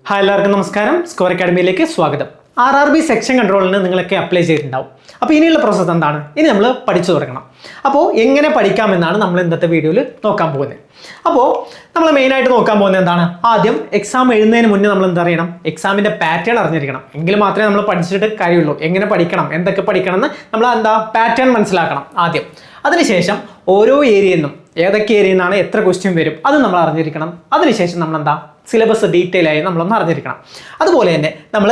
Hi എല്ലാവർക്കും നമസ്കാരം. Score അക്കാഡമിയിലേക്ക് സ്വാഗതം. RRB സെക്ഷൻ കൺട്രോളിന് നിങ്ങളൊക്കെ അപ്ലൈ ചെയ്തിട്ടുണ്ടാവും. അപ്പോൾ ഇനിയുള്ള പ്രോസസ്സ് എന്താണ്? ഇനി നമ്മൾ പഠിച്ചു തുടങ്ങണം. അപ്പോൾ എങ്ങനെ പഠിക്കാമെന്നാണ് നമ്മൾ ഇന്നത്തെ വീഡിയോയിൽ നോക്കാൻ പോകുന്നത്. അപ്പോൾ നമ്മൾ മെയിനായിട്ട് നോക്കാൻ പോകുന്നത് എന്താണ്? ആദ്യം എക്സാം എഴുതുന്നതിന് മുന്നേ നമ്മൾ എന്താ അറിയണം? എക്സാമിൻ്റെ പാറ്റേൺ അറിഞ്ഞിരിക്കണം. എങ്കിൽ മാത്രമേ നമ്മൾ പഠിച്ചിട്ട് കാര്യമുള്ളൂ. എങ്ങനെ പഠിക്കണം, എന്തൊക്കെ പഠിക്കണം എന്ന് നമ്മൾ പാറ്റേൺ മനസ്സിലാക്കണം ആദ്യം. അതിനുശേഷം ഓരോ ഏരിയയിൽ നിന്നും ഏതൊക്കെ ഏരിയയിൽ നിന്നാണ് എത്ര ക്വസ്റ്റ്യൻ വരും അത് നമ്മൾ അറിഞ്ഞിരിക്കണം. അതിനുശേഷം നമ്മൾ സിലബസ് ഡീറ്റെയിൽ ആയി നമ്മളൊന്ന് അറിഞ്ഞിരിക്കണം. അതുപോലെ തന്നെ നമ്മൾ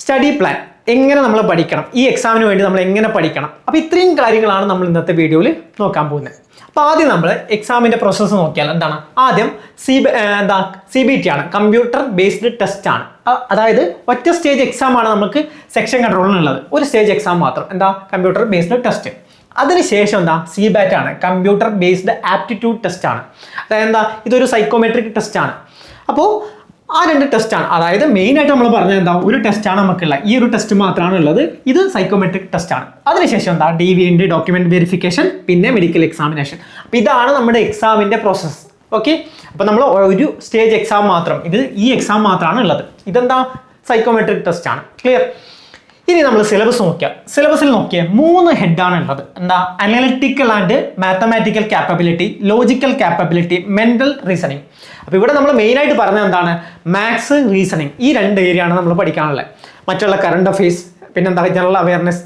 സ്റ്റഡി പ്ലാൻ എങ്ങനെ നമ്മൾ പഠിക്കണം, ഈ എക്സാമിന് വേണ്ടി നമ്മൾ എങ്ങനെ പഠിക്കണം. അപ്പോൾ ഇത്രയും കാര്യങ്ങളാണ് നമ്മൾ ഇന്നത്തെ വീഡിയോയിൽ നോക്കാൻ പോകുന്നത്. അപ്പോൾ ആദ്യം നമ്മൾ എക്സാമിൻ്റെ പ്രോസസ്സ് നോക്കിയാൽ എന്താണ്? ആദ്യം CBT ആണ്, കമ്പ്യൂട്ടർ ബേസ്ഡ് ടെസ്റ്റ് ആണ്. അതായത് ഒറ്റ സ്റ്റേജ് എക്സാം ആണ് നമുക്ക് സെക്ഷൻ കൺട്രോളിനുള്ളത്. ഒരു സ്റ്റേജ് എക്സാം മാത്രം, കമ്പ്യൂട്ടർ ബേസ്ഡ് ടെസ്റ്റ്. അതിനുശേഷം CBAT ആണ്, കമ്പ്യൂട്ടർ ബേസ്ഡ് ആപ്റ്റിറ്റ്യൂഡ് ടെസ്റ്റ് ആണ്. അതായത് ഇതൊരു സൈക്കോമെട്രിക് ടെസ്റ്റ് ആണ്. അപ്പോൾ ആ രണ്ട് ടെസ്റ്റാണ്, അതായത് മെയിനായിട്ട് നമ്മൾ പറഞ്ഞത് ഒരു ടെസ്റ്റാണ് നമുക്കുള്ള, ഈ ഒരു ടെസ്റ്റ് മാത്രമാണ് ഉള്ളത്. ഇത് സൈക്കോമെട്രിക് ടെസ്റ്റ് ആണ്. അതിനുശേഷം DV ഉണ്ട്, ഡോക്യുമെന്റ് വെരിഫിക്കേഷൻ, പിന്നെ മെഡിക്കൽ എക്സാമിനേഷൻ. അപ്പോൾ ഇതാണ് നമ്മുടെ എക്സാമിൻ്റെ പ്രോസസ്സ്. ഓക്കെ, അപ്പോൾ നമ്മൾ ഒരു സ്റ്റേജ് എക്സാം മാത്രം, ഈ എക്സാം മാത്രമാണ് ഉള്ളത്. സൈക്കോമെട്രിക് ടെസ്റ്റ് ആണ്. ക്ലിയർ? ഇനി നമ്മൾ സിലബസ് നോക്കിയാൽ, സിലബസിൽ നോക്കിയാൽ 3 ഹെഡാണ് ഉള്ളത്. Analytical and mathematical capability, logical capability, mental reasoning. അപ്പോൾ ഇവിടെ നമ്മൾ മെയിനായിട്ട് പറഞ്ഞത് എന്താണ്? മാത്സ്, റീസണിങ്, ഈ 2 ഏരിയ ആണ് നമ്മൾ പഠിക്കാനുള്ളത്. മറ്റുള്ള കറണ്ട് അഫെയർസ്, പിന്നെ ജനറൽ അവയർനെസ്,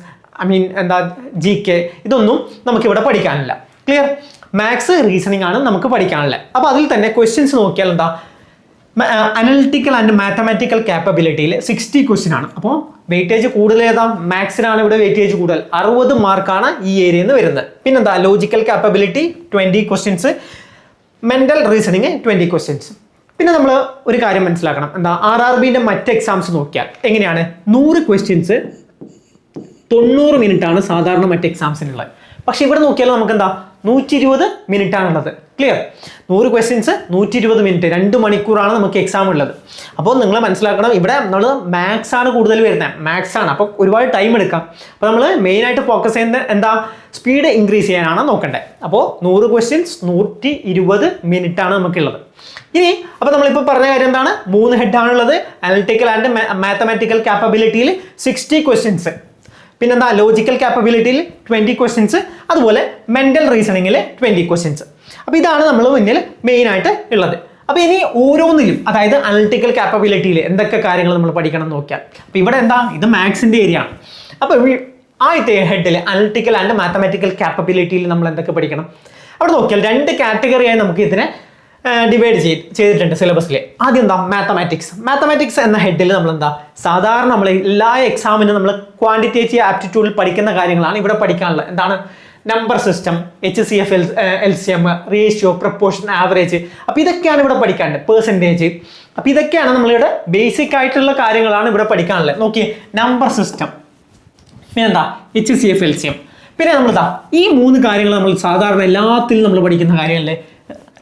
GK, ഇതൊന്നും നമുക്കിവിടെ പഠിക്കാനില്ല. ക്ലിയർ? മാത്സ്, റീസണിങ് ആണ് നമുക്ക് പഠിക്കാനുള്ളത്. അപ്പോൾ അതിൽ തന്നെ ക്വസ്റ്റ്യൻസ് നോക്കിയാൽ അനലിറ്റിക്കൽ ആൻഡ് മാത്തമാറ്റിക്കൽ കാപ്പബിലിറ്റിയിൽ 60 ക്വസ്റ്റ്യൻ ആണ്. അപ്പോൾ വെയിറ്റേജ് കൂടുതൽ മാത്സിനാണ് ഇവിടെ വെയിറ്റേജ് കൂടുതൽ. 60 മാർക്കാണ് ഈ ഏരിയയിൽ നിന്ന് വരുന്നത്. പിന്നെന്താ? Logical capability 20 questions, mental reasoning 20 questions. പിന്നെ നമ്മൾ ഒരു കാര്യം മനസ്സിലാക്കണം, RRBന്റെ മറ്റ് എക്സാംസ് നോക്കിയാൽ എങ്ങനെയാണ്? 100 ക്വസ്റ്റ്യൻസ് 90 മിനിറ്റ് ആണ് സാധാരണ മറ്റ് എക്സാംസിനുള്ളത്. പക്ഷെ ഇവിടെ നോക്കിയാൽ നമുക്ക് 120 മിനിറ്റ് ആണുള്ളത്. ക്ലിയർ? 100 ക്വസ്റ്റ്യൻസ് 120 മിനിറ്റ്, 2 മണിക്കൂറാണ് നമുക്ക് എക്സാം ഉള്ളത്. അപ്പോൾ നിങ്ങൾ മനസ്സിലാക്കണം, ഇവിടെ നമ്മൾ മാത്സ് ആണ് കൂടുതൽ വരുന്നത്, മാത്സ് ആണ്. അപ്പോൾ ഒരുപാട് ടൈം എടുക്കാം. അപ്പോൾ നമ്മൾ മെയിനായിട്ട് ഫോക്കസ് ചെയ്യുന്നത് സ്പീഡ് ഇൻക്രീസ് ചെയ്യാനാണ് നോക്കേണ്ടത്. അപ്പോൾ 100 ക്വസ്റ്റ്യൻസ് 120 മിനിറ്റ് ആണ് നമുക്കുള്ളത്. ഇനി അപ്പോൾ നമ്മളിപ്പോൾ പറഞ്ഞ കാര്യം എന്താണ്? 3 ഹെഡാണുള്ളത്. അനലിറ്റിക്കൽ ആൻഡ് മാത്തമാറ്റിക്കൽ കാപ്പബിലിറ്റിയിൽ 60 ക്വസ്റ്റ്യൻസ്, പിന്നെന്താ? ലോജിക്കൽ കാപ്പബിലിറ്റിയിൽ 20 ക്വസ്റ്റ്യൻസ്, അതുപോലെ മെന്റൽ റീസണിങ്ങിൽ 20 ക്വസ്റ്റ്യൻസ്. അപ്പോൾ ഇതാണ് നമ്മൾ മുന്നിൽ മെയിനായിട്ട് ഉള്ളത്. അപ്പോൾ ഇനി ഓരോന്നിലും, അതായത് അനലിറ്റിക്കൽ കാപ്പബിലിറ്റിയിൽ എന്തൊക്കെ കാര്യങ്ങൾ നമ്മൾ പഠിക്കണം എന്ന് നോക്കിയാൽ, അപ്പോൾ ഇവിടെ ഇത് മാത്സിൻ്റെ ഏരിയ ആണ്. അപ്പോൾ ആദ്യത്തെ ഹെഡിൽ അനലിറ്റിക്കൽ ആൻഡ് മാത്തമാറ്റിക്കൽ കാപ്പബിലിറ്റിയിൽ നമ്മൾ എന്തൊക്കെ പഠിക്കണം? അവിടെ നോക്കിയാൽ 2 കാറ്റഗറിയായി നമുക്ക് ഇതിനെ ഡിവൈഡ് ചെയ്തിട്ടുണ്ട് സിലബസിൽ. ആദ്യം മാത്തമാറ്റിക്സ് എന്ന ഹെഡിൽ നമ്മൾ സാധാരണ നമ്മൾ എല്ലാ എക്സാമിനും നമ്മൾ ക്വാണ്ടിറ്റേറ്റീവ് ആപ്റ്റിറ്റ്യൂഡിൽ പഠിക്കുന്ന കാര്യങ്ങളാണ് ഇവിടെ പഠിക്കാനുള്ളത്. Number system, HCF, LCM, ratio, proportion, average. അപ്പോൾ ഇതൊക്കെയാണ് ഇവിടെ പഠിക്കാനുള്ളത്. പെർസെൻറ്റേജ്. അപ്പോൾ ഇതൊക്കെയാണ് നമ്മളിവിടെ ബേസിക് ആയിട്ടുള്ള കാര്യങ്ങളാണ് ഇവിടെ പഠിക്കാനുള്ളത്. നോക്കിയേ, നമ്പർ സിസ്റ്റം, പിന്നെ HCF, LCM. പിന്നെ ഈ 3 കാര്യങ്ങൾ നമ്മൾ സാധാരണ എല്ലാത്തിലും നമ്മൾ പഠിക്കുന്ന കാര്യമല്ലേ?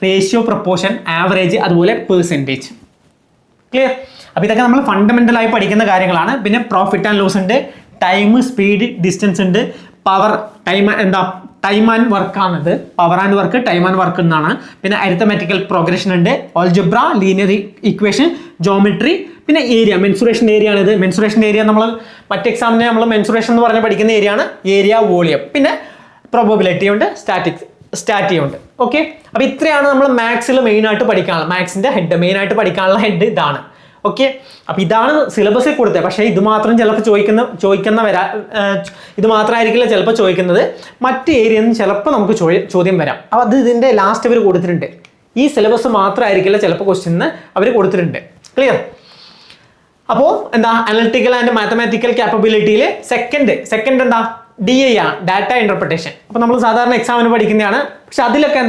റേഷ്യോ, പ്രപ്പോർഷൻ, ആവറേജ്, അതുപോലെ പെർസെൻറ്റേജ്. ക്ലിയർ? അപ്പോൾ ഇതൊക്കെ നമ്മൾ ഫണ്ടമെൻ്റലായി പഠിക്കുന്ന കാര്യങ്ങളാണ്. പിന്നെ പ്രോഫിറ്റ് ആൻഡ് ലോസ് ഉണ്ട്, ടൈം, സ്പീഡ്, ഡിസ്റ്റൻസ് ഉണ്ട്, പവർ, ടൈം ആൻഡ് വർക്ക് ആണിത്. Power and work, time and work എന്നാണ്. പിന്നെ അരിത്തമെറ്റിക്കൽ പ്രോഗ്രഷൻ ഉണ്ട്, ഓൾജിബ്ര, ലീനിയർ ഇക്വേഷൻ, ജോമെട്രി, പിന്നെ ഏരിയ, മെൻസുറേഷൻ ഏരിയ ആണിത്. മെൻസുറേഷൻ ഏരിയ നമ്മൾ മറ്റ് എക്സാമിനെ നമ്മൾ മെൻസുറേഷൻ എന്ന് പറഞ്ഞ് പഠിക്കുന്ന ഏരിയ ആണ്. ഏരിയ, വോളിയം, പിന്നെ പ്രോബബിലിറ്റി ഉണ്ട്, സ്റ്റാറ്റി ഉണ്ട്. ഓക്കെ, അപ്പോൾ ഇത്രയാണ് നമ്മൾ മാത്സിൽ മെയിനായിട്ട് പഠിക്കാനുള്ള, മാത്സിൻ്റെ ഹെഡ് മെയിനായിട്ട് പഠിക്കാനുള്ള ഹെഡ് ഇതാണ്. ഓക്കെ, അപ്പോൾ ഇതാണ് സിലബസിൽ കൊടുത്തത്. പക്ഷേ ഇത് മാത്രം ചിലപ്പോൾ ഇത് മാത്രമായിരിക്കില്ല ചിലപ്പോൾ ചോദിക്കുന്നത്. മറ്റ് ഏരിയയിൽ നിന്ന് ചിലപ്പോൾ നമുക്ക് ചോദ്യം വരാം. അപ്പോൾ അത് ഇതിൻ്റെ ലാസ്റ്റ് അവർ കൊടുത്തിട്ടുണ്ട്. ഈ സിലബസ് മാത്രമായിരിക്കില്ല ചിലപ്പോൾ ക്വസ്റ്റ്യൻ അവർ കൊടുത്തിട്ടുണ്ട്. ക്ലിയർ? അപ്പോൾ അനലിറ്റിക്കൽ ആൻഡ് മാത്തമാറ്റിക്കൽ കാപ്പബിലിറ്റിയിൽ സെക്കൻഡ് DI ആണ്, ഡാറ്റ ഇന്റർപ്രിട്ടേഷൻ. അപ്പോൾ നമ്മൾ സാധാരണ എക്സാമിന് പഠിക്കുന്നതാണ്. പക്ഷെ അതിലൊക്കെ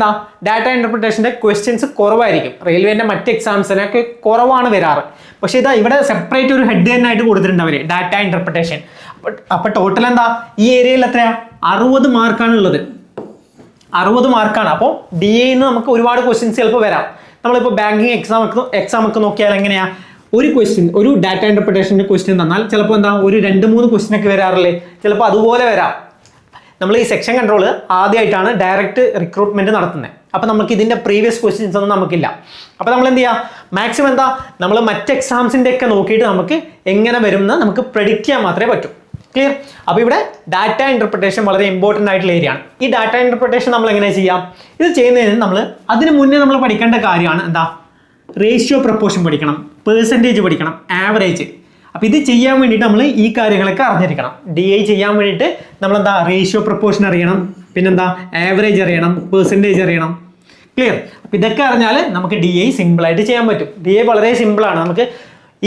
ഡാറ്റ ഇന്റർപ്രിട്ടേഷൻ്റെ ക്വസ്റ്റ്യൻസ് കുറവായിരിക്കും. റെയിൽവേൻ്റെ മറ്റ് എക്സാംസിനൊക്കെ കുറവാണ് വരാറ്. പക്ഷേ ഇവിടെ സെപ്പറേറ്റ് ഒരു ഹെഡ് തന്നെ ആയിട്ട് കൊടുത്തിട്ടുണ്ട് അവർ, ഡാറ്റ ഇന്റർപ്രിട്ടേഷൻ. അപ്പോൾ ടോട്ടൽ ഈ ഏരിയയിൽ എത്രയാണ്? 60 മാർക്കാണ് ഉള്ളത്. 60 മാർക്കാണ്. അപ്പോൾ DI നമുക്ക് ഒരുപാട് ക്വസ്റ്റ്യൻസ് ചിലപ്പോൾ വരാം. നമ്മളിപ്പോൾ ബാങ്കിങ് എക്സാം ഒക്കെ നോക്കിയാൽ എങ്ങനെയാണ്? ഒരു ക്വസ്റ്റ്യൻ, ഒരു ഡാറ്റ ഇന്റർപ്രിട്ടേഷൻ്റെ ക്വസ്റ്റ്യൻ തന്നാൽ ചിലപ്പോൾ ഒരു 2-3 ക്വസ്റ്റ്യൻ ഒക്കെ വരാറില്ലേ? ചിലപ്പോൾ അതുപോലെ വരാം. നമ്മൾ ഈ സെക്ഷൻ കൺട്രോൾ ആദ്യമായിട്ടാണ് ഡയറക്റ്റ് റിക്രൂട്ട്മെന്റ് നടത്തുന്നത്. അപ്പോൾ നമുക്ക് ഇതിൻ്റെ പ്രീവിയസ് ക്വസ്റ്റ്യൻസ് ഒന്നും നമുക്കില്ല. അപ്പോൾ നമ്മൾ എന്ത് ചെയ്യുക, മാക്സിമം എന്താ നമ്മൾ മറ്റ് എക്സാംസിൻ്റെ ഒക്കെ നോക്കിയിട്ട് നമുക്ക് എങ്ങനെ വരുമെന്ന് നമുക്ക് പ്രെഡിക്റ്റ് ചെയ്യാൻ മാത്രമേ പറ്റൂ. ക്ലിയർ? അപ്പോൾ ഇവിടെ ഡാറ്റ ഇൻ്റർപ്രിട്ടേഷൻ വളരെ ഇമ്പോർട്ടൻ്റ് ആയിട്ടുള്ള ഏരിയ ആണ്. ഈ ഡാറ്റ ഇൻ്റർപ്രിട്ടേഷൻ നമ്മൾ എങ്ങനെ ചെയ്യാം? ഇത് ചെയ്യുന്നതിന് നമ്മൾ അതിന് മുന്നേ നമ്മൾ പഠിക്കേണ്ട കാര്യമാണ് എന്താ, റേഷ്യോ പ്രപ്പോർഷൻ പഠിക്കണം, പെർസെൻറ്റേജ് പഠിക്കണം, ആവറേജ്. അപ്പോൾ ഇത് ചെയ്യാൻ വേണ്ടിയിട്ട് നമ്മൾ ഈ കാര്യങ്ങളൊക്കെ അറിഞ്ഞിരിക്കണം. DI ചെയ്യാൻ വേണ്ടിയിട്ട് നമ്മളെന്താ റേഷ്യോ പ്രപ്പോർഷൻ അറിയണം, പിന്നെന്താ ആവറേജ് അറിയണം, പെർസെൻറ്റേജ് അറിയണം. ക്ലിയർ? അപ്പോൾ ഇതൊക്കെ അറിഞ്ഞാൽ നമുക്ക് DI സിമ്പിളായിട്ട് ചെയ്യാൻ പറ്റും. DI വളരെ സിമ്പിളാണ്, നമുക്ക്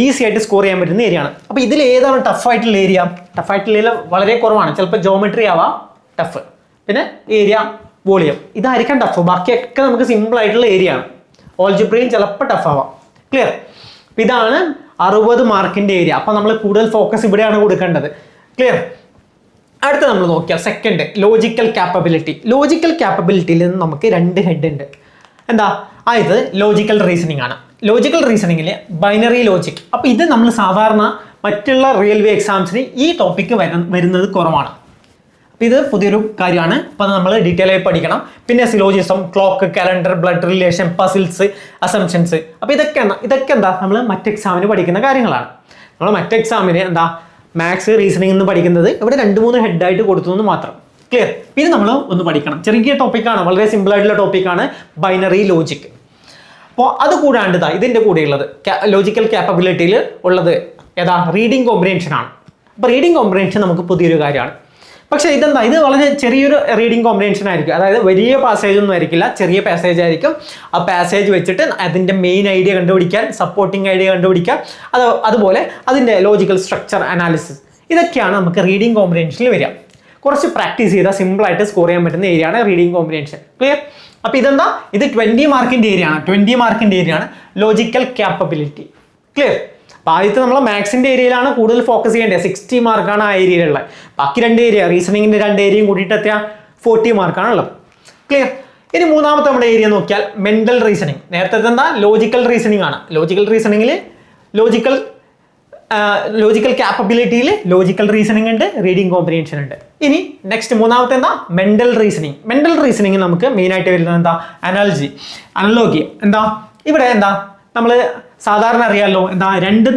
ഈസി ആയിട്ട് സ്കോർ ചെയ്യാൻ പറ്റുന്ന ഏരിയ ആണ്. അപ്പോൾ ഇതിൽ ഏതാണ് ടഫായിട്ടുള്ള ഏരിയ? ടഫായിട്ടുള്ള ഏരിയ വളരെ കുറവാണ്. ചിലപ്പോൾ ജോമെട്രി ആവാം ടഫ്, പിന്നെ ഏരിയ, വോളിയം, ഇതായിരിക്കാം ടഫ്. ബാക്കിയൊക്കെ നമുക്ക് സിമ്പിൾ ആയിട്ടുള്ള ഏരിയ ആണ്. ഓൾജിബ്രയും ചിലപ്പോൾ ടഫ് ആവാം. ക്ലിയർ? അപ്പോൾ ഇതാണ് 60 മാർക്കിൻ്റെ ഏരിയ. അപ്പോൾ നമ്മൾ കൂടുതൽ ഫോക്കസ് ഇവിടെയാണ് കൊടുക്കേണ്ടത്. ക്ലിയർ? അടുത്ത നമ്മൾ നോക്കിയാൽ സെക്കൻഡ് ലോജിക്കൽ ക്യാപ്പബിലിറ്റി. ലോജിക്കൽ ക്യാപ്പബിലിറ്റിയിൽ നിന്ന് നമുക്ക് 2 ഹെഡ് ഉണ്ട്. എന്താ? ഇത് ലോജിക്കൽ റീസണിങ് ആണ്. ലോജിക്കൽ റീസണിങ്ങിൽ ബൈനറി ലോജിക്. അപ്പോൾ ഇത് നമ്മൾ സാധാരണ മറ്റുള്ള റെയിൽവേ എക്സാംസിന് ഈ ടോപ്പിക്ക് വരുന്നത് കുറവാണ്. അപ്പോൾ ഇത് പുതിയൊരു കാര്യമാണ്. അപ്പോൾ നമ്മൾ ഡീറ്റെയിൽ ആയി പഠിക്കണം. പിന്നെ syllogism, clock, calendar, blood relation, puzzles, assumptions. അപ്പോൾ ഇതൊക്കെ എന്താ നമ്മൾ മറ്റ് എക്സാമിന് പഠിക്കുന്ന കാര്യങ്ങളാണ്. നമ്മൾ മറ്റ് എക്സാമിന് എന്താ മാത്സ്, റീസണിംഗ് എന്ന് പഠിക്കുന്നത് ഇവിടെ 2-3 ഹെഡായിട്ട് കൊടുത്തു എന്ന് മാത്രം. ക്ലിയർ? പിന്നെ നമ്മൾ ഒന്ന് പഠിക്കണം. ചെറിയ ടോപ്പിക്കാണ്, വളരെ സിമ്പിൾ ആയിട്ടുള്ള ടോപ്പിക്കാണ് ബൈനറി ലോജിക്. അപ്പോൾ അത് കൂടാണ്ട് ഇതിൻ്റെ കൂടെയുള്ളത് ലോജിക്കൽ ക്യാപ്പബിലിറ്റിയിൽ ഉള്ളത് ഏതാ, റീഡിങ് കോമ്പ്രിഹെൻഷൻ ആണ്. അപ്പോൾ റീഡിങ് കോമ്പ്രിഹെൻഷൻ നമുക്ക് പുതിയൊരു കാര്യമാണ്. പക്ഷേ ഇതെന്താ, ഇത് വളരെ ചെറിയൊരു റീഡിങ് കോമ്പ്രിഹെൻഷൻ ആയിരിക്കും. അതായത് വലിയ പാസേജ് ഒന്നും ആയിരിക്കില്ല, ചെറിയ പാസേജ് ആയിരിക്കും. ആ പാസേജ് വെച്ചിട്ട് അതിൻ്റെ മെയിൻ ഐഡിയ കണ്ടുപിടിക്കാൻ, സപ്പോർട്ടിങ് ഐഡിയ കണ്ടുപിടിക്കാൻ, അതുപോലെ അതിൻ്റെ ലോജിക്കൽ സ്ട്രക്ചർ അനാലിസിസ്, ഇതൊക്കെയാണ് നമുക്ക് റീഡിങ് കോമ്പ്രിഹെൻഷനിൽ വരിക. കുറച്ച് പ്രാക്ടീസ് ചെയ്താൽ സിമ്പിളായിട്ട് സ്കോർ ചെയ്യാൻ പറ്റുന്ന ഏരിയ ആണ് റീഡിങ് കോമ്പ്രിഹെൻഷൻ. ക്ലിയർ? അപ്പോൾ ഇതെന്താ, ഇത് 20 മാർക്കിൻ്റെ ഏരിയ ആണ്. 20 മാർക്കിൻ്റെ ഏരിയ ആണ് ലോജിക്കൽ ക്യാപ്പബിലിറ്റി. ക്ലിയർ? അപ്പോൾ ആദ്യത്തെ നമ്മൾ മാത്സിൻ്റെ ഏരിയയിലാണ് കൂടുതൽ ഫോക്കസ് ചെയ്യേണ്ടത്. 60 മാർക്കാണ് ആ ഏരിയയിലുള്ളത്. ബാക്കി 2 ഏരിയ, റീസണിങ്ങിൻ്റെ 2 ഏരിയയും കൂട്ടിയിട്ട് എത്തിയാൽ 40 മാർക്കാണുള്ളത്. ക്ലിയർ? ഇനി മൂന്നാമത്തെ നമ്മുടെ ഏരിയ നോക്കിയാൽ മെൻ്റൽ റീസണിങ്. നേരത്തെ എന്താ, ലോജിക്കൽ റീസണിങ് ആണ്. ലോജിക്കൽ റീസണിങ്ങിൽ ലോജിക്കൽ ക്യാപ്പബിലിറ്റിയിൽ ലോജിക്കൽ റീസണിങ് ഉണ്ട്, റീഡിങ് കോമ്പ്രിഹെൻഷൻ ഉണ്ട്. ഇനി നെക്സ്റ്റ് മൂന്നാമത്തെ എന്താ, മെൻ്റൽ റീസണിങ്. മെൻ്റൽ റീസണിങ് നമുക്ക് മെയിനായിട്ട് വരുന്നത് എന്താ, അനലോഗി. എന്താ ഇവിടെ എന്താ നമ്മൾ സാധാരണ അറിയാമല്ലോ, എന്താ 2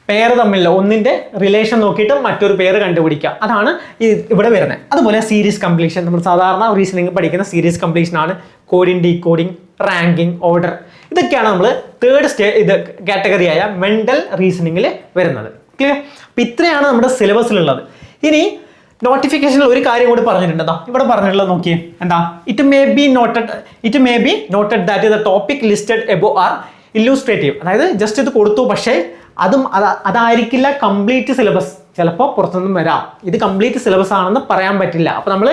പേര് തമ്മിലുള്ള ഒന്നിൻ്റെ റിലേഷൻ നോക്കിയിട്ട് മറ്റൊരു പേര് കണ്ടുപിടിക്കുക, അതാണ് ഇവിടെ വരുന്നത്. അതുപോലെ സീരീസ് കംപ്ലീഷൻ, നമ്മൾ സാധാരണ റീസണിങ് പഠിക്കുന്ന സീരീസ് കംപ്ലീഷൻ ആണ്. കോഡിങ്, ഡീകോഡിങ്, റാങ്കിങ്, ഓർഡർ, ഇതൊക്കെയാണ് നമ്മൾ തേർഡ് കാറ്റഗറിയായ മെൻ്റൽ റീസണിങ്ങിൽ വരുന്നത്. ക്ലിയർ? അപ്പം ഇത്രയാണ് നമ്മുടെ സിലബസിലുള്ളത്. ഇനി നോട്ടിഫിക്കേഷനിൽ ഒരു കാര്യം കൂടി പറഞ്ഞിട്ടുണ്ട്. ഇവിടെ പറഞ്ഞിട്ടുള്ളത് നോക്കിയേ, എന്താ, it may be noted that the topic listed above are illustrative. അതായത് ജസ്റ്റ് ഇത് കൊടുത്തു, പക്ഷേ അതായിരിക്കില്ല കംപ്ലീറ്റ് സിലബസ്. ചിലപ്പോൾ പുറത്തുനിന്നും വരാം. ഇത് കംപ്ലീറ്റ് സിലബസ് ആണെന്ന് പറയാൻ പറ്റില്ല. അപ്പോൾ നമ്മൾ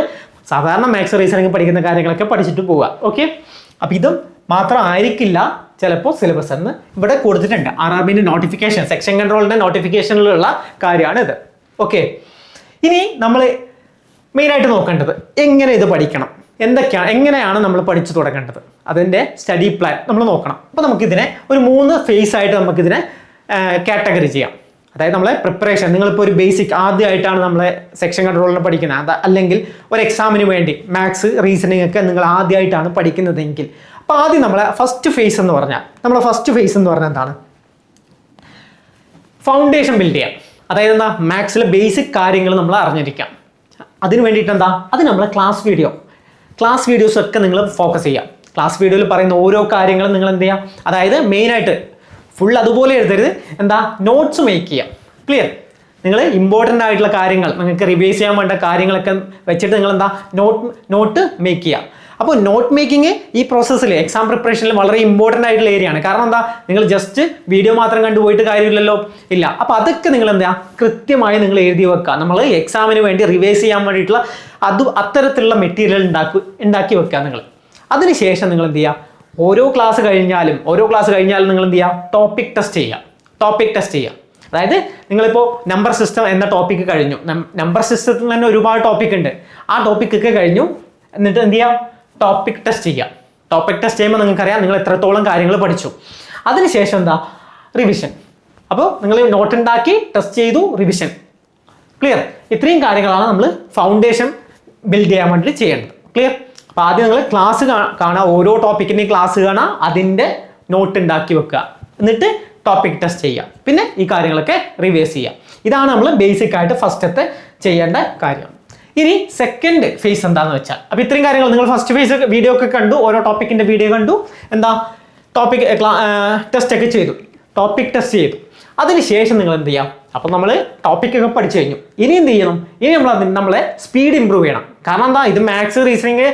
സാധാരണ മാത്സ്, റീസണിങ് പഠിക്കുന്ന കാര്യങ്ങളൊക്കെ പഠിച്ചിട്ട് പോവുക. ഓക്കെ? അപ്പോൾ ഇതും മാത്രമായിരിക്കില്ല ചിലപ്പോൾ സിലബസ് എന്ന് ഇവിടെ കൊടുത്തിട്ടുണ്ട്. RRBൻ്റെ നോട്ടിഫിക്കേഷൻ, സെക്ഷൻ കൺട്രോളിൻ്റെ നോട്ടിഫിക്കേഷനിലുള്ള കാര്യമാണ് ഇത്. ഓക്കെ? ഇനി നമ്മൾ മെയിനായിട്ട് നോക്കേണ്ടത് എങ്ങനെ ഇത് പഠിക്കണം, എങ്ങനെയാണ് നമ്മൾ പഠിച്ചു തുടങ്ങേണ്ടത്, അതിൻ്റെ സ്റ്റഡി പ്ലാൻ നമ്മൾ നോക്കണം. അപ്പോൾ നമുക്കിതിനെ ഒരു 3 ഫേസ് ആയിട്ട് നമുക്കിതിനെ കാറ്റഗറി ചെയ്യാം. അതായത് നമ്മളെ പ്രിപ്പറേഷൻ, നിങ്ങളിപ്പോൾ ഒരു ബേസിക് ആദ്യമായിട്ടാണ് നമ്മളെ സെക്ഷൻ കൺട്രോളിന് പഠിക്കുന്നത്, അല്ലെങ്കിൽ ഒരു എക്സാമിന് വേണ്ടി മാത്സ്, റീസണിങ് ഒക്കെ നിങ്ങൾ ആദ്യമായിട്ടാണ് പഠിക്കുന്നതെങ്കിൽ, അപ്പോൾ ആദ്യം നമ്മളെ ഫസ്റ്റ് ഫേസ് എന്ന് പറഞ്ഞാൽ എന്താണ്, ഫൗണ്ടേഷൻ ബിൽഡ് ചെയ്യാം. അതായത് എന്താ, മാത്സിലെ ബേസിക് കാര്യങ്ങൾ നമ്മൾ അറിഞ്ഞിരിക്കാം. അതിന് വേണ്ടിയിട്ട് എന്താ, അത് നമ്മൾ ക്ലാസ് വീഡിയോസ് ഒക്കെ നിങ്ങൾ ഫോക്കസ് ചെയ്യാം. ക്ലാസ് വീഡിയോയിൽ പറയുന്ന ഓരോ കാര്യങ്ങളും നിങ്ങൾ എന്ത് ചെയ്യാം, അതായത് മെയിനായിട്ട് ഫുൾ അതുപോലെ എഴുതരുത്, എന്താ, നോട്ട്സ് മേക്ക് ചെയ്യാം. ക്ലിയർ? നിങ്ങൾ ഇമ്പോർട്ടൻ്റ് ആയിട്ടുള്ള കാര്യങ്ങൾ, നിങ്ങൾക്ക് റിവൈസ് ചെയ്യാൻ വേണ്ട കാര്യങ്ങളൊക്കെ വെച്ചിട്ട് നിങ്ങൾ എന്താ നോട്ട് മേക്ക് ചെയ്യുക. അപ്പോൾ നോട്ട് മേക്കിംഗ് ഈ പ്രോസസ്സിൽ എക്സാം പ്രിപ്പറേഷനിൽ വളരെ ഇമ്പോർട്ടൻ്റ് ആയിട്ടുള്ള ഏരിയ ആണ്. കാരണം എന്താ, നിങ്ങൾ ജസ്റ്റ് വീഡിയോ മാത്രം കണ്ടുപോയിട്ട് കാര്യമില്ലല്ലോ, ഇല്ല. അപ്പോൾ അതൊക്കെ നിങ്ങൾ എന്താ കൃത്യമായി നിങ്ങൾ എഴുതി വെക്കുക. നമ്മൾ എക്സാമിന് വേണ്ടി റിവൈസ് ചെയ്യാൻ വേണ്ടിയിട്ടുള്ള അത്തരത്തിലുള്ള മെറ്റീരിയൽ ഉണ്ടാക്കി വെക്കുക നിങ്ങൾ. അതിനുശേഷം നിങ്ങൾ എന്ത് ചെയ്യുക, ഓരോ ക്ലാസ് കഴിഞ്ഞാലും നിങ്ങൾ എന്ത് ചെയ്യുക, ടോപ്പിക് ടെസ്റ്റ് ചെയ്യുക. അതായത് നിങ്ങളിപ്പോൾ നമ്പർ സിസ്റ്റം എന്ന ടോപ്പിക്ക് കഴിഞ്ഞു, നമ്പർ സിസ്റ്റത്തിൽ തന്നെ ഒരുപാട് ടോപ്പിക് ഉണ്ട്, ആ ടോപ്പിക്കൊക്കെ കഴിഞ്ഞു. എന്നിട്ട് എന്ത് ചെയ്യുക, ടോപ്പിക് ടെസ്റ്റ് ചെയ്യുക. ടോപ്പിക് ടെസ്റ്റ് ചെയ്യുമ്പോൾ നിങ്ങൾക്കറിയാം നിങ്ങൾ എത്രത്തോളം കാര്യങ്ങൾ പഠിച്ചു. അതിനുശേഷം എന്താ, റിവിഷൻ. അപ്പോൾ നിങ്ങൾ നോട്ട് ഉണ്ടാക്കി, ടെസ്റ്റ് ചെയ്തു, റിവിഷൻ. ക്ലിയർ? ഇത്രയും കാര്യങ്ങളാണ് നമ്മൾ ഫൗണ്ടേഷൻ ബിൽഡ് ചെയ്യാൻ വേണ്ടി ചെയ്യേണ്ടത്. ക്ലിയർ? അപ്പോൾ ആദ്യം നിങ്ങൾ ക്ലാസ് കാണുക, ഓരോ ടോപ്പിക്കിൻ്റെയും ക്ലാസ് കാണുക, അതിൻ്റെ നോട്ട് ഉണ്ടാക്കി വെക്കുക, എന്നിട്ട് ടോപ്പിക് ടെസ്റ്റ് ചെയ്യുക, പിന്നെ ഈ കാര്യങ്ങളൊക്കെ റിവൈസ് ചെയ്യുക. ഇതാണ് നമ്മൾ ബേസിക് ആയിട്ട് ഫസ്റ്റത്തെ ചെയ്യേണ്ട കാര്യം. ഇനി സെക്കൻഡ് ഫേസ് എന്താണെന്ന് വെച്ചാൽ, അപ്പോൾ ഇത്രയും കാര്യങ്ങൾ നിങ്ങൾ ഫസ്റ്റ് ഫേസ് വീഡിയോ ഒക്കെ കണ്ടു, ഓരോ ടോപ്പിക്കിൻ്റെ വീഡിയോ കണ്ടു, എന്താ ടോപ്പിക് ടെസ്റ്റ് ഒക്കെ ചെയ്തു, ടോപ്പിക് ടെസ്റ്റ് ചെയ്തു. അതിനുശേഷം നിങ്ങൾ എന്ത് ചെയ്യാം, അപ്പോൾ നമ്മൾ ടോപ്പിക്കൊക്കെ പഠിച്ചു കഴിഞ്ഞു. ഇനി എന്ത് ചെയ്യണം, ഇനി നമ്മളെ സ്പീഡ് ഇമ്പ്രൂവ് ചെയ്യണം. കാരണം എന്താ, ഇത് മാത്സ് റീസണിങ്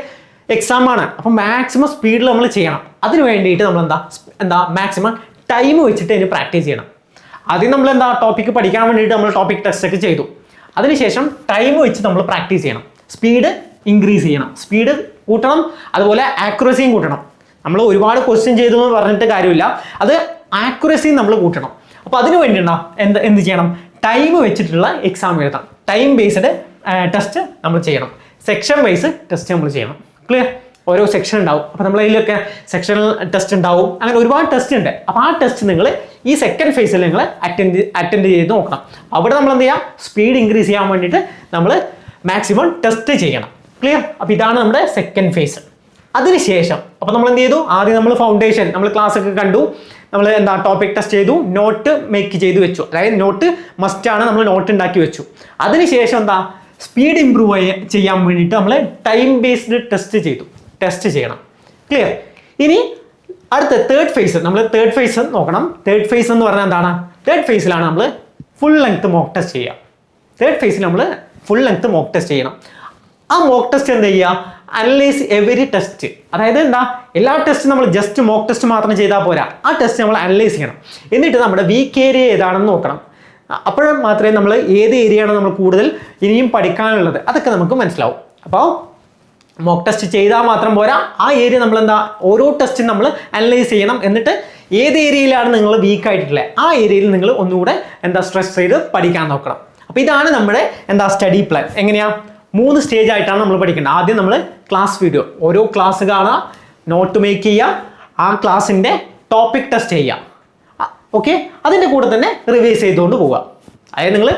എക്സാം ആണ്, അപ്പോൾ മാക്സിമം സ്പീഡിൽ നമ്മൾ ചെയ്യണം. അതിന് വേണ്ടിയിട്ട് നമ്മൾ എന്താ മാക്സിമം ടൈം വെച്ചിട്ട് അതിന് പ്രാക്ടീസ് ചെയ്യണം. ആദ്യം നമ്മൾ എന്താ ടോപ്പിക്ക് പഠിക്കാൻ വേണ്ടിയിട്ട് നമ്മൾ ടോപ്പിക് ടെസ്റ്റ് ഒക്കെ ചെയ്തു. അതിനുശേഷം ടൈം വെച്ച് നമ്മൾ പ്രാക്ടീസ് ചെയ്യണം, സ്പീഡ് ഇൻക്രീസ് ചെയ്യണം, സ്പീഡ് കൂട്ടണം, അതുപോലെ ആക്യുറസിയും കൂട്ടണം. നമ്മൾ ഒരുപാട് ക്വസ്റ്റ്യൻ ചെയ്തു എന്ന് പറഞ്ഞിട്ട് കാര്യമില്ല, അത് ആക്യുറസിയും നമ്മൾ കൂട്ടണം. അപ്പോൾ അതിന് വേണ്ടി എന്ത് ചെയ്യണം, ടൈം വെച്ചിട്ടുള്ള എക്സാം എഴുതണം. ടൈം ബേസ്ഡ് ടെസ്റ്റ് നമ്മൾ ചെയ്യണം, സെക്ഷൻ വൈസ് ടെസ്റ്റ് നമ്മൾ ചെയ്യണം. ക്ലിയർ? ഓരോ സെക്ഷൻ ഉണ്ടാവും, അപ്പോൾ നമ്മൾ അതിലൊക്കെ സെക്ഷണൽ ടെസ്റ്റ് ഉണ്ടാവും, അങ്ങനെ ഒരുപാട് ടെസ്റ്റ് ഉണ്ട്. അപ്പോൾ ആ ടെസ്റ്റ് നിങ്ങൾ ഈ സെക്കൻഡ് ഫേസിൽ നിങ്ങൾ അറ്റൻഡ് ചെയ്ത് നോക്കണം. അവിടെ നമ്മൾ എന്ത് ചെയ്യാം, സ്പീഡ് ഇൻക്രീസ് ചെയ്യാൻ വേണ്ടിയിട്ട് നമ്മൾ മാക്സിമം ടെസ്റ്റ് ചെയ്യണം. ക്ലിയർ? അപ്പോൾ ഇതാണ് നമ്മുടെ സെക്കൻഡ് ഫേസ്. അതിനുശേഷം അപ്പോൾ നമ്മൾ എന്ത് ചെയ്തു, ആദ്യം നമ്മൾ ഫൗണ്ടേഷൻ നമ്മൾ ക്ലാസ് ഒക്കെ കണ്ടു, നമ്മൾ എന്താ ടോപ്പിക് ടെസ്റ്റ് ചെയ്തു, നോട്ട് മേക്ക് ചെയ്ത് വെച്ചു, അതായത് നോട്ട് മസ്റ്റാണ്, നമ്മൾ നോട്ട് ഉണ്ടാക്കി വെച്ചു. അതിനുശേഷം എന്താ സ്പീഡ് ഇമ്പ്രൂവ് ചെയ്യാൻ വേണ്ടിയിട്ട് നമ്മൾ ടൈം ബേസ്ഡ് ടെസ്റ്റ് ചെയ്യണം. ക്ലിയർ? ഇനി അടുത്ത തേർഡ് ഫേസ്, നമ്മൾ തേർഡ് ഫേസ് നോക്കണം. തേർഡ് ഫേസ് എന്ന് പറഞ്ഞാൽ എന്താണ്, തേർഡ് ഫേസിലാണ് നമ്മൾ ഫുൾ ലെങ്ത് മോക്ക് ടെസ്റ്റ് ചെയ്യുക. തേർഡ് ഫേസിൽ നമ്മൾ ഫുൾ ലെങ്ത് മോക്ക് ടെസ്റ്റ് ചെയ്യണം. ആ മോക്ക് ടെസ്റ്റ് എന്ത് ചെയ്യുക, അനലൈസ് എവരി ടെസ്റ്റ്. അതായത് എന്താ, എല്ലാ ടെസ്റ്റും നമ്മൾ ജസ്റ്റ് മോക്ക് ടെസ്റ്റ് മാത്രം ചെയ്താൽ പോരാ, ആ ടെസ്റ്റ് നമ്മൾ അനലൈസ് ചെയ്യണം. എന്നിട്ട് നമ്മുടെ വീക്ക് ഏരിയ ഏതാണെന്ന് നോക്കണം. അപ്പോഴും മാത്രമേ നമ്മൾ ഏത് ഏരിയയാണ് നമ്മൾ കൂടുതൽ ഇനിയും പഠിക്കാനുള്ളത് അതൊക്കെ നമുക്ക് മനസ്സിലാവും. അപ്പോൾ മോക്ക് ടെസ്റ്റ് ചെയ്താൽ മാത്രം പോരാ, ആ ഏരിയ നമ്മൾ എന്താ ഓരോ ടെസ്റ്റും നമ്മൾ അനലൈസ് ചെയ്യണം. എന്നിട്ട് ഏത് ഏരിയയിലാണ് നിങ്ങൾ വീക്ക് ആയിട്ടുള്ളത് ആ ഏരിയയിൽ നിങ്ങൾ ഒന്നുകൂടെ എന്താ സ്ട്രെസ് ചെയ്ത് പഠിക്കാൻ നോക്കണം. അപ്പോൾ ഇതാണ് നമ്മുടെ എന്താ സ്റ്റഡി പ്ലാൻ. എങ്ങനെയാ, 3 സ്റ്റേജ് ആയിട്ടാണ് നമ്മൾ പഠിക്കേണ്ടത്. ആദ്യം നമ്മൾ ക്ലാസ് വീഡിയോ, ഓരോ ക്ലാസ് കാണുക, നോട്ട് മേക്ക് ചെയ്യുക, ആ ക്ലാസ്സിൻ്റെ ടോപ്പിക് ടെസ്റ്റ് ചെയ്യുക. ഓക്കെ, അതിൻ്റെ കൂടെ തന്നെ റിവൈസ് ചെയ്തുകൊണ്ട് പോവുക. അതായത് നിങ്ങൾ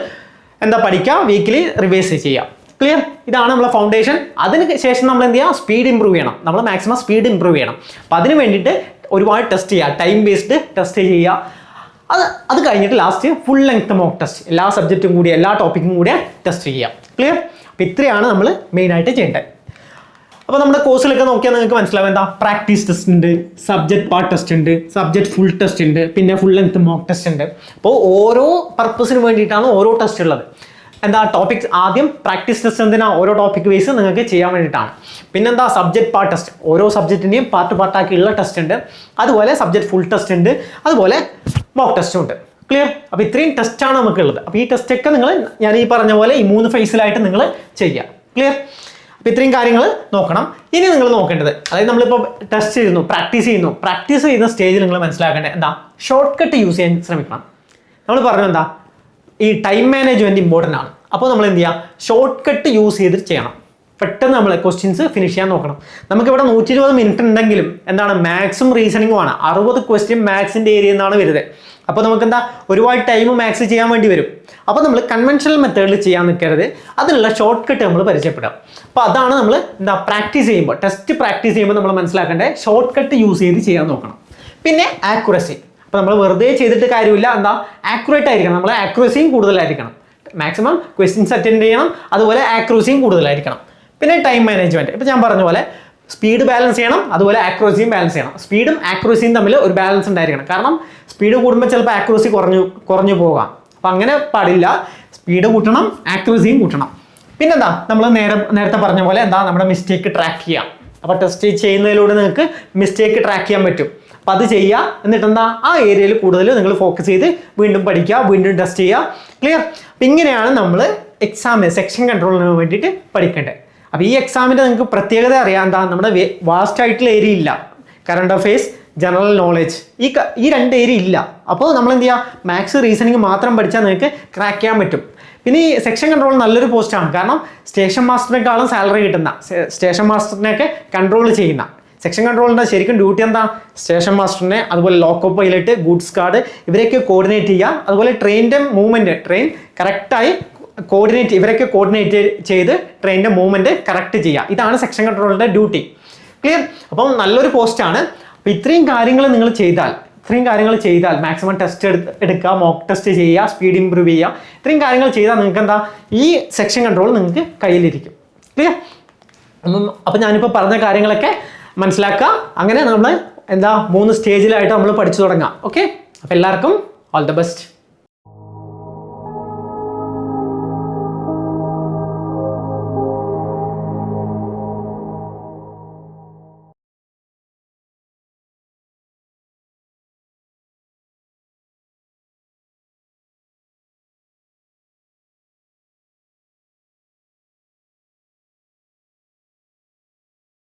എന്താ പഠിക്കുക, വീക്കിലി റിവൈസ് ചെയ്യുക. ക്ലിയർ? ഇതാണ് നമ്മളെ ഫൗണ്ടേഷൻ. അതിന് ശേഷം നമ്മൾ എന്ത് ചെയ്യുക, സ്പീഡ് ഇമ്പ്രൂവ് ചെയ്യണം. നമ്മൾ മാക്സിമം സ്പീഡ് ഇമ്പ്രൂവ് ചെയ്യണം. അപ്പോൾ അതിന് വേണ്ടിയിട്ട് ഒരുപാട് ടെസ്റ്റ് ചെയ്യുക, ടൈം ബേസ്ഡ് ടെസ്റ്റ് ചെയ്യുക. അത് കഴിഞ്ഞിട്ട് last full length mock test, എല്ലാ സബ്ജക്റ്റും കൂടി എല്ലാ ടോപ്പിക്കും കൂടി ടെസ്റ്റ് ചെയ്യുക. ക്ലിയർ? അപ്പോൾ ഇത്രയാണ് നമ്മൾ മെയിനായിട്ട് ചെയ്യേണ്ടത്. അപ്പോൾ നമ്മുടെ കോഴ്സിലൊക്കെ നോക്കിയാൽ നിങ്ങൾക്ക് മനസ്സിലാവും, എന്താ പ്രാക്ടീസ് ടെസ്റ്റ് ഉണ്ട്, സബ്ജക്ട് പാർട്ട് ടെസ്റ്റ് ഉണ്ട്, സബ്ജക്ട് ഫുൾ ടെസ്റ്റ് ഉണ്ട്, പിന്നെ ഫുൾ ലെങ്ത് മോക്ക് ടെസ്റ്റ് ഉണ്ട്. അപ്പോൾ ഓരോ പർപ്പസിന് വേണ്ടിയിട്ടാണ് ഓരോ ടെസ്റ്റ് ഉള്ളത്. എന്താ ടോപ്പിക് ആദ്യം പ്രാക്ടീസ് ടെസ്റ്റ് എന്തിനാ, ഓരോ ടോപ്പിക് വൈസ് നിങ്ങൾക്ക് ചെയ്യാൻ വേണ്ടിയിട്ടാണ്. പിന്നെന്താ സബ്ജക്ട് പാർട്ട് ടെസ്റ്റ്, ഓരോ സബ്ജക്റ്റിൻ്റെയും പാർട്ടാക്കിയുള്ള ടെസ്റ്റ് ഉണ്ട്. അതുപോലെ സബ്ജക്ട് ഫുൾ ടെസ്റ്റ് ഉണ്ട്, അതുപോലെ മോക്ക് ടെസ്റ്റും ഉണ്ട്. ക്ലിയർ? അപ്പോൾ ഇത്രയും ടെസ്റ്റാണ് നമുക്കുള്ളത്. അപ്പോൾ ഈ ടെസ്റ്റൊക്കെ നിങ്ങൾ ഞാൻ ഈ പറഞ്ഞ പോലെ ഈ 3 ഫേസിലായിട്ട് നിങ്ങൾ ചെയ്യുക. ക്ലിയർ? അപ്പോൾ ഇത്രയും കാര്യങ്ങൾ നോക്കണം. ഇനി നിങ്ങൾ നോക്കേണ്ടത്, അതായത് നമ്മളിപ്പോൾ ടെസ്റ്റ് ചെയ്യുന്നു, പ്രാക്ടീസ് ചെയ്യുന്ന സ്റ്റേജിൽ നിങ്ങൾ മനസ്സിലാക്കേണ്ടത് എന്താ, ഷോർട്ട് കട്ട് യൂസ് ചെയ്യാൻ ശ്രമിക്കണം. നമ്മൾ പറഞ്ഞു എന്താ, ഈ ടൈം മാനേജ്മെൻറ്റ് ഇമ്പോർട്ടൻ്റ് ആണ്. അപ്പോൾ നമ്മൾ എന്ത് ചെയ്യുക, ഷോർട്ട് കട്ട് യൂസ് ചെയ്തിട്ട് ചെയ്യണം. പെട്ടെന്ന് നമ്മൾ ക്വസ്റ്റ്യൻസ് ഫിനിഷ് ചെയ്യാൻ നോക്കണം. നമുക്കിവിടെ 120 മിനിറ്റ് ഉണ്ടെങ്കിലും എന്താണ് മാത്സും റീസണിങ്ങും ആണ്. 60 ക്വസ്റ്റ്യൻ മാത്സിൻ്റെ ഏരിയ എന്നാണ് വരുന്നത്. അപ്പോൾ നമുക്ക് എന്താ ഒരുപാട് ടൈം മാത്സ് ചെയ്യാൻ വേണ്ടി വരും. അപ്പോൾ നമ്മൾ കൺവെൻഷണൽ മെത്തേഡിൽ ചെയ്യാൻ നിൽക്കരുത്, അതിനുള്ള ഷോർട്ട് കട്ട് നമ്മൾ പരിചയപ്പെടാം. അപ്പോൾ അതാണ് നമ്മൾ എന്താ പ്രാക്ടീസ് ചെയ്യുമ്പോൾ, ടെസ്റ്റ് പ്രാക്ടീസ് ചെയ്യുമ്പോൾ നമ്മൾ മനസ്സിലാക്കേണ്ടത് ഷോർട്ട് കട്ട് യൂസ് ചെയ്ത് ചെയ്യാൻ നോക്കണം. പിന്നെ ആക്യുറസി, അപ്പോൾ നമ്മൾ വെറുതെ ചെയ്തിട്ട് കാര്യമില്ല, എന്താ ആക്യുറേറ്റ് ആയിരിക്കണം, നമ്മൾ ആക്യുറസിയും കൂടുതലായിരിക്കണം. മാക്സിമം ക്വസ്റ്റ്യൻസ് അറ്റൻഡ് ചെയ്യണം, അതുപോലെ ആക്യുറസിയും കൂടുതലായിരിക്കണം. പിന്നെ ടൈം മാനേജ്മെൻറ്റ്, ഇപ്പോൾ ഞാൻ പറഞ്ഞ പോലെ സ്പീഡ് ബാലൻസ് ചെയ്യണം, അതുപോലെ ആക്യുറസിയും ബാലൻസ് ചെയ്യണം. സ്പീഡും ആക്യുറസിയും തമ്മിൽ ഒരു ബാലൻസ് ഉണ്ടായിരിക്കണം. കാരണം സ്പീഡ് കൂടുമ്പോൾ ചിലപ്പോൾ ആക്യുറസി കുറഞ്ഞു പോകാം. അപ്പോൾ അങ്ങനെ പാടില്ല, സ്പീഡ് കൂട്ടണം, ആക്യുറസിയും കൂട്ടണം. പിന്നെന്താ, നമ്മൾ നേരത്തെ പറഞ്ഞ പോലെ എന്താ നമ്മുടെ മിസ്റ്റേക്ക് ട്രാക്ക് ചെയ്യാം. അപ്പോൾ ടെസ്റ്റ് ചെയ്യുന്നതിലൂടെ നിങ്ങൾക്ക് മിസ്റ്റേക്ക് ട്രാക്ക് ചെയ്യാൻ പറ്റും. അപ്പോൾ അത് ചെയ്യുക. എന്നിട്ട് എന്താ ആ ഏരിയയിൽ കൂടുതൽ നിങ്ങൾ ഫോക്കസ് ചെയ്ത് വീണ്ടും പഠിക്കുക, വീണ്ടും ടെസ്റ്റ് ചെയ്യുക. ക്ലിയർ? അപ്പം ഇങ്ങനെയാണ് നമ്മൾ എക്സാമിന് സെക്ഷൻ കൺട്രോളിന് വേണ്ടിയിട്ട് പഠിക്കേണ്ടത്. അപ്പോൾ ഈ എക്സാമിൻ്റെ നിങ്ങൾക്ക് പ്രത്യേകത അറിയാം, എന്താ നമ്മുടെ വാസ്റ്റ് ആയിട്ടുള്ള ഏരിയ ഇല്ല. കറണ്ട് അഫയേഴ്സ്, ജനറൽ നോളേജ്, ഈ 2 ഏരിയ ഇല്ല. അപ്പോൾ നമ്മൾ എന്ത് ചെയ്യുക, മാത്സ് റീസണിങ് മാത്രം പഠിച്ചാൽ നിങ്ങൾക്ക് ക്രാക്ക് ചെയ്യാൻ പറ്റും. പിന്നെ ഈ സെക്ഷൻ കൺട്രോൾ നല്ലൊരു പോസ്റ്റാണ്. കാരണം സ്റ്റേഷൻ മാസ്റ്ററിനേക്കാളും സാലറി കിട്ടുന്ന, സ്റ്റേഷൻ മാസ്റ്ററിനെയൊക്കെ കൺട്രോൾ ചെയ്യുന്ന, സെക്ഷൻ കൺട്രോളിൻ്റെ ശരിക്കും ഡ്യൂട്ടി എന്താ, സ്റ്റേഷൻ മാസ്റ്ററിനെ, അതുപോലെ ലോക്കോ പൈലറ്റ്, ഗുഡ്സ് ഗാർഡ്, ഇവരെയൊക്കെ കോർഡിനേറ്റ് ചെയ്യുക. അതുപോലെ ട്രെയിനിൻ്റെ മൂവ്മെൻറ്റ്, ട്രെയിൻ കറക്റ്റായി ഇവരൊക്കെ കോർഡിനേറ്റ് ചെയ്ത് ട്രെയിനിൻ്റെ മൂവ്മെൻറ്റ് കറക്റ്റ് ചെയ്യുക. ഇതാണ് സെക്ഷൻ കൺട്രോളറിൻ്റെ ഡ്യൂട്ടി. ക്ലിയർ? അപ്പം നല്ലൊരു പോസ്റ്റാണ്. അപ്പോൾ ഇത്രയും കാര്യങ്ങൾ ചെയ്താൽ മാക്സിമം ടെസ്റ്റ് എടുക്കുക, മോക്ക് ടെസ്റ്റ് ചെയ്യുക, സ്പീഡ് ഇമ്പ്രൂവ് ചെയ്യുക. ഇത്രയും കാര്യങ്ങൾ ചെയ്താൽ നിങ്ങൾക്ക് എന്താ ഈ സെക്ഷൻ കൺട്രോൾ നിങ്ങൾക്ക് കയ്യിലിരിക്കും. ക്ലിയർ? അപ്പം ഞാനിപ്പോൾ പറഞ്ഞ കാര്യങ്ങളൊക്കെ മനസ്സിലാക്കുക. അങ്ങനെ നമ്മൾ 3 സ്റ്റേജിലായിട്ട് നമ്മൾ പഠിച്ചു തുടങ്ങാം. ഓക്കെ, അപ്പോൾ എല്ലാവർക്കും ഓൾ ദ ബെസ്റ്റ്.